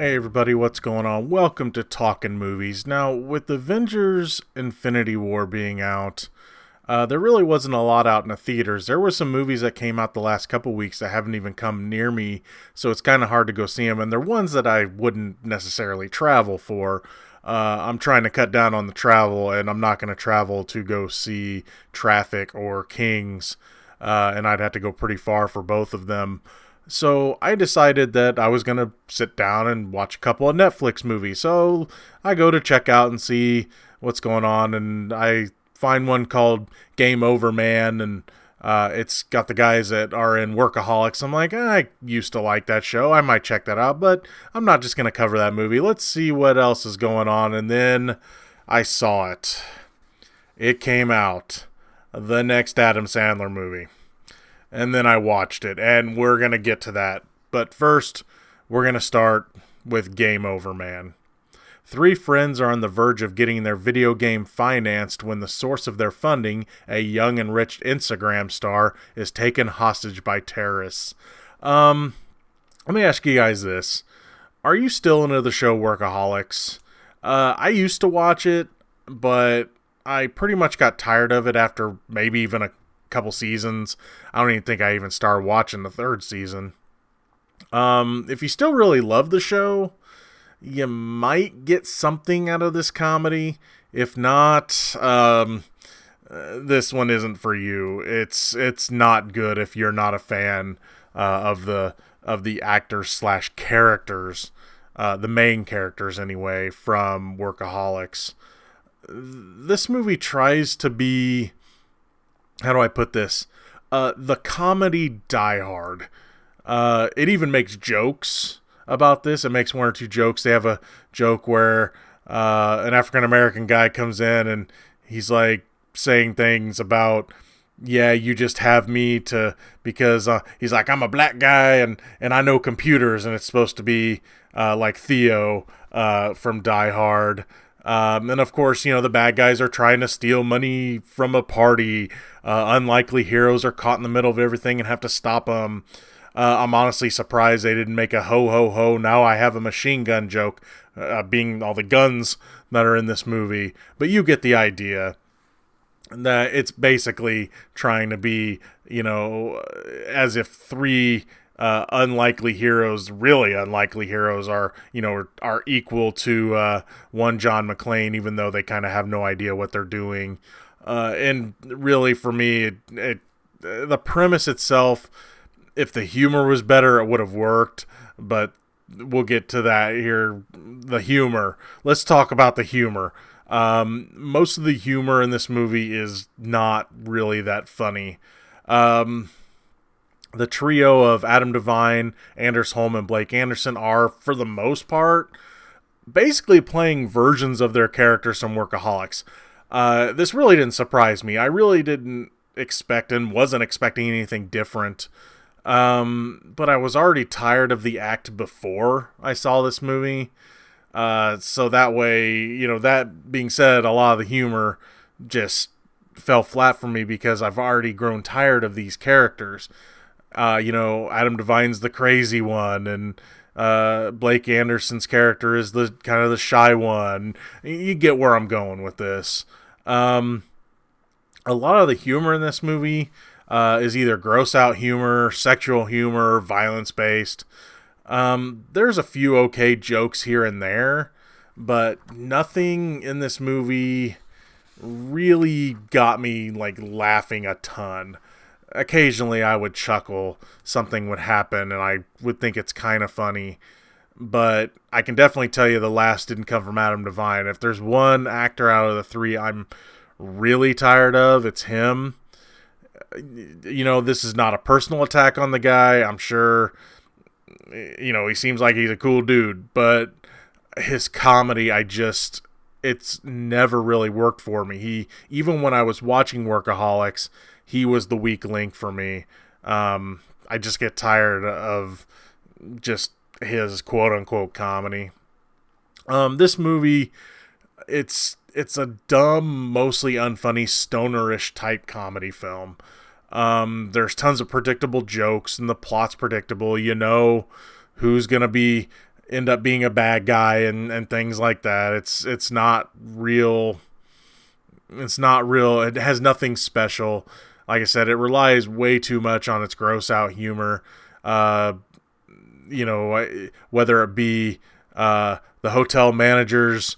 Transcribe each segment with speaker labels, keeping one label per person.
Speaker 1: Hey everybody, what's going on? Welcome to Talkin' Movies. Now, with Avengers Infinity War being out, there really wasn't a lot out in the theaters. There were some movies that came out the last couple weeks that haven't even come near me, so it's kind of hard to go see them, and they're ones that I wouldn't necessarily travel for. I'm trying to cut down on the travel, and I'm not going to travel to go see Traffic or Kings, and I'd have to go pretty far for both of them. So I decided that I was going to sit down and watch a couple of Netflix movies. So I go to check out and see what's going on, and I find one called Game Over Man, and it's got the guys that are in Workaholics. I'm like, I used to like that show. I might check that out, but I'm not just going to cover that movie. Let's see what else is going on. And then I saw it. It came out. The next Adam Sandler movie. And then I watched it, and we're going to get to that. But first, we're going to start with Game Over Man. Three friends are on the verge of getting their video game financed when the source of their funding, a young enriched Instagram star, is taken hostage by terrorists. Let me ask you guys this. Are you still into the show Workaholics? I used to watch it, but I pretty much got tired of it after maybe even a couple seasons. I don't even think I even started watching the third season. If you still really love the show, you might get something out of this comedy. If not, this one isn't for you. It's not good if you're not a fan of the actors slash characters, the main characters anyway, from Workaholics. This movie tries to be, how do I put this? The comedy Die Hard. It even makes jokes about this. It makes one or two jokes. They have a joke where an African American guy comes in and he's like saying things about, yeah, you just have me to, because he's like, I'm a black guy and I know computers, and it's supposed to be like Theo from Die Hard. And of course, the bad guys are trying to steal money from a party. Unlikely heroes are caught in the middle of everything and have to stop them. I'm honestly surprised they didn't make a ho ho ho, now I have a machine gun joke, being all the guns that are in this movie. But you get the idea. That it's basically trying to be, as if three unlikely heroes, really unlikely heroes, are equal to one John McClane, even though they kind of have no idea what they're doing. And really, for me, the premise itself, if the humor was better, it would have worked. But we'll get to that here. The humor. Let's talk about the humor. Most of the humor in this movie is not really that funny. The trio of Adam Devine, Anders Holm, and Blake Anderson are, for the most part, basically playing versions of their characters from Workaholics. This really didn't surprise me. I really didn't expect and wasn't expecting anything different. But I was already tired of the act before I saw this movie. So that way, that being said, a lot of the humor just fell flat for me because I've already grown tired of these characters. Adam Devine's the crazy one, and Blake Anderson's character is the kind of the shy one. You get where I'm going with this. A lot of the humor in this movie is either gross out humor, sexual humor, violence based. There's a few okay jokes here and there, but nothing in this movie really got me laughing a ton. Occasionally I would chuckle, something would happen, and I would think it's kind of funny. But I can definitely tell you the last didn't come from Adam Devine. If there's one actor out of the three I'm really tired of, it's him. This is not a personal attack on the guy. I'm sure, he seems like he's a cool dude. But his comedy, it's never really worked for me. Even when I was watching Workaholics, he was the weak link for me. I just get tired of just his quote-unquote comedy. This movie, it's a dumb, mostly unfunny, stonerish type comedy film. There's tons of predictable jokes, and the plot's predictable. Who's going to be end up being a bad guy and things like that. It's not real. It's not real. It has nothing special. Like I said, it relies way too much on its gross out humor. Uh, whether it be the hotel manager's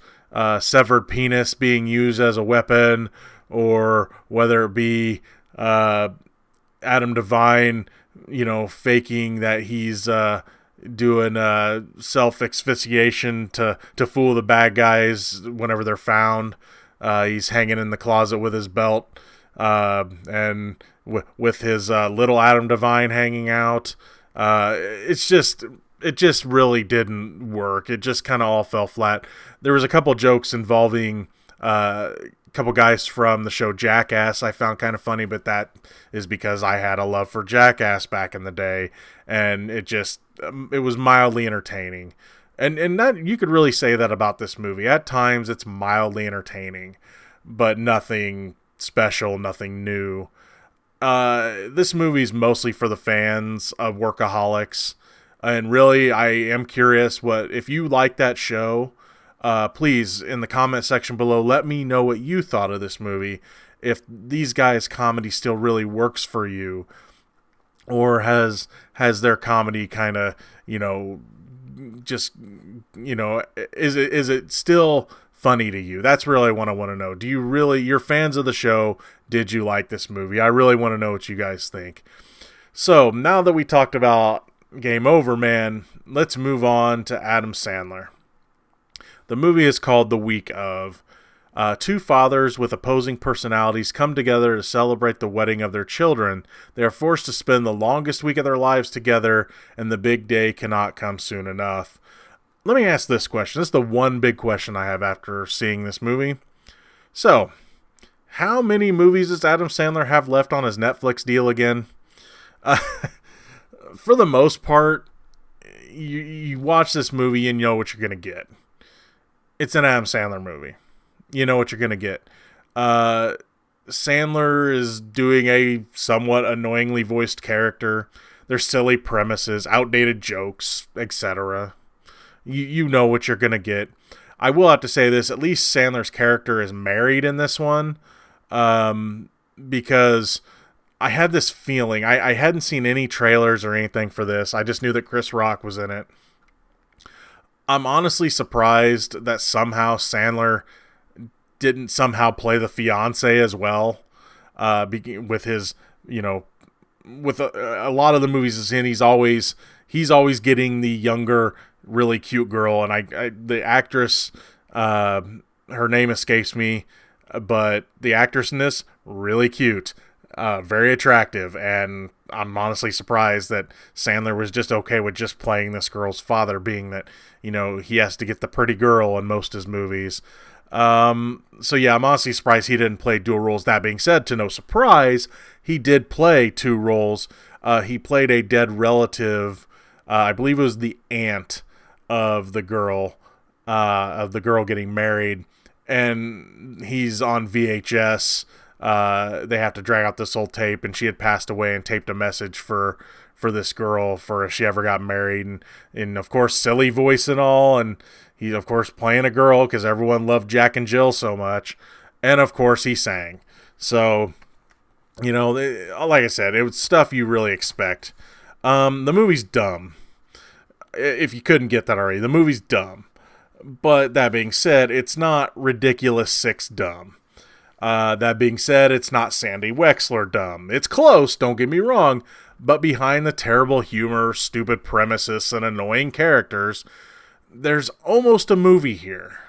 Speaker 1: severed penis being used as a weapon, or whether it be Adam Devine, faking that he's doing self asphyxiation to fool the bad guys whenever they're found. He's hanging in the closet with his belt, and with his little Adam Devine hanging out. It just really didn't work. It just kind of all fell flat. There was a couple jokes involving a couple guys from the show Jackass I found kind of funny, but that is because I had a love for Jackass back in the day, and it was mildly entertaining. And that, you could really say that about this movie. At times it's mildly entertaining, but nothing special, nothing new. This movie's mostly for the fans of Workaholics. And really, I am curious if you like that show, please, in the comment section below, let me know what you thought of this movie. If these guys' comedy still really works for you, or has their comedy kind of, is it still funny to you? That's really what I want to know. You're fans of the show, did you like this movie? I really want to know what you guys think. So, now that we talked about Game Over Man, let's move on to Adam Sandler. The movie is called The Week Of. Two fathers with opposing personalities come together to celebrate the wedding of their children. They are forced to spend the longest week of their lives together, and the big day cannot come soon enough. Let me ask this question. This is the one big question I have after seeing this movie. So, how many movies does Adam Sandler have left on his Netflix deal again? For the most part, you watch this movie and you know what you're going to get. It's an Adam Sandler movie. You know what you're going to get. Sandler is doing a somewhat annoyingly voiced character. There's silly premises, outdated jokes, etc. You know what you're going to get. I will have to say this, at least Sandler's character is married in this one. Because I had this feeling, I hadn't seen any trailers or anything for this. I just knew that Chris Rock was in it. I'm honestly surprised that somehow Sandler didn't somehow play the fiance as well. With his, with a lot of the movies he's in, he's always getting the younger, really cute girl. And the actress, her name escapes me, but the actress in this, really cute. Very attractive, and I'm honestly surprised that Sandler was just okay with just playing this girl's father, being that, he has to get the pretty girl in most of his movies. So yeah, I'm honestly surprised he didn't play dual roles. That being said, to no surprise, he did play two roles. He played a dead relative, I believe it was the aunt of the girl getting married, and he's on VHS. They have to drag out this old tape, and she had passed away and taped a message for this girl for if she ever got married, and of course silly voice and all, and he's of course playing a girl because everyone loved Jack and Jill so much, and of course he sang. So, like I said, it was stuff you really expect. The movie's dumb. If you couldn't get that already, the movie's dumb. But that being said, it's not Ridiculous Six dumb. That being said, it's not Sandy Wexler dumb. It's close, don't get me wrong, but behind the terrible humor, stupid premises, and annoying characters, there's almost a movie here.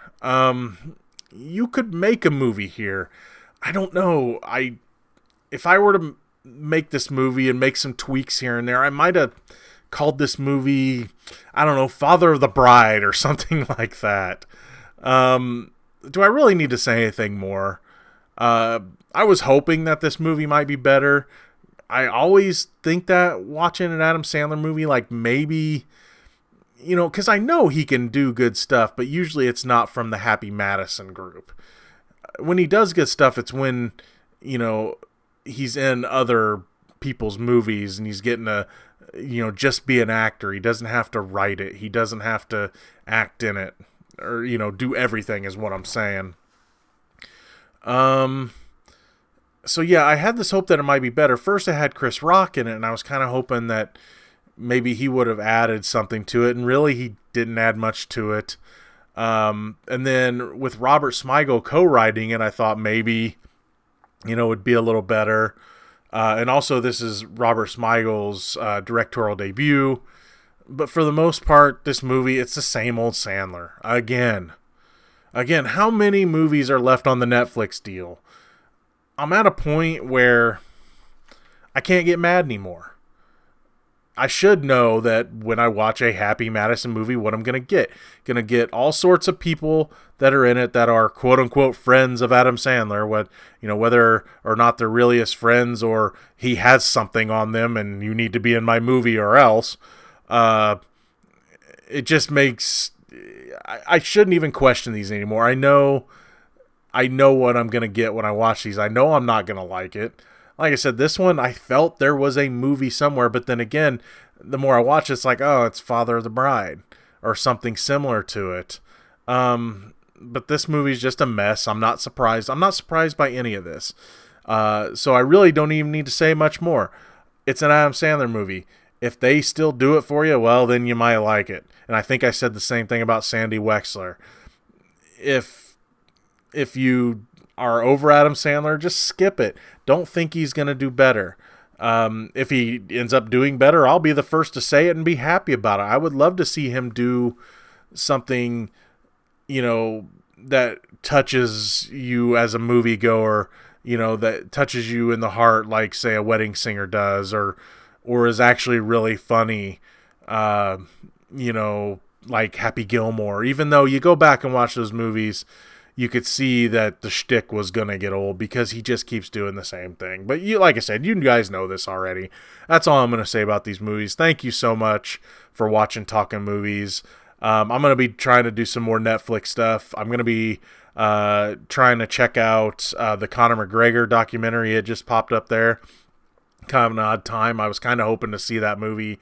Speaker 1: You could make a movie here. I don't know. If I were to make this movie and make some tweaks here and there, I might have called this movie, I don't know, Father of the Bride or something like that. Do I really need to say anything more? I was hoping that this movie might be better. I always think that watching an Adam Sandler movie, like maybe, because I know he can do good stuff, but usually it's not from the Happy Madison group. When he does good stuff, it's when, he's in other people's movies, and he's getting to, just be an actor. He doesn't have to write it. He doesn't have to act in it, or, do everything is what I'm saying. So yeah, I had this hope that it might be better. First, I had Chris Rock in it, and I was kind of hoping that maybe he would have added something to it, and really he didn't add much to it. And then with Robert Smigel co-writing it, I thought maybe, it would be a little better. And also, this is Robert Smigel's directorial debut. But for the most part, this movie, it's the same old Sandler. Again, how many movies are left on the Netflix deal? I'm at a point where I can't get mad anymore. I should know that when I watch a Happy Madison movie, what I'm going to get. Going to get all sorts of people that are in it that are quote-unquote friends of Adam Sandler. Whether or not they're really his friends or he has something on them and you need to be in my movie or else. It just makes... I shouldn't even question these anymore. I know what I'm going to get when I watch these. I know I'm not going to like it. Like I said, this one, I felt there was a movie somewhere, but then again, the more I watch it, it's like, oh, it's Father of the Bride, or something similar to it. But this movie's just a mess. I'm not surprised. I'm not surprised by any of this. So I really don't even need to say much more. It's an Adam Sandler movie. If they still do it for you, well, then you might like it. And I think I said the same thing about Sandy Wexler. If you are over Adam Sandler, just skip it. Don't think he's going to do better. If he ends up doing better, I'll be the first to say it and be happy about it. I would love to see him do something, that touches you as a moviegoer, that touches you in the heart, like, say, A Wedding Singer does, or is actually really funny, like Happy Gilmore. Even though you go back and watch those movies, you could see that the shtick was going to get old because he just keeps doing the same thing. But like I said, you guys know this already. That's all I'm going to say about these movies. Thank you so much for watching Talking Movies. I'm going to be trying to do some more Netflix stuff. I'm going to be trying to check out the Conor McGregor documentary. It just popped up there. Kind of an odd time. I was kind of hoping to see that movie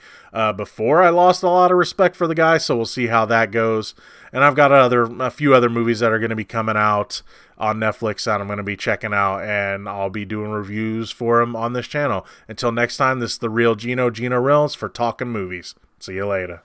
Speaker 1: before I lost a lot of respect for the guy, so we'll see how that goes. And I've got a few other movies that are going to be coming out on Netflix that I'm going to be checking out, and I'll be doing reviews for them on this channel. Until next time, this is the real Gino Reynolds for Talking Movies. See you later.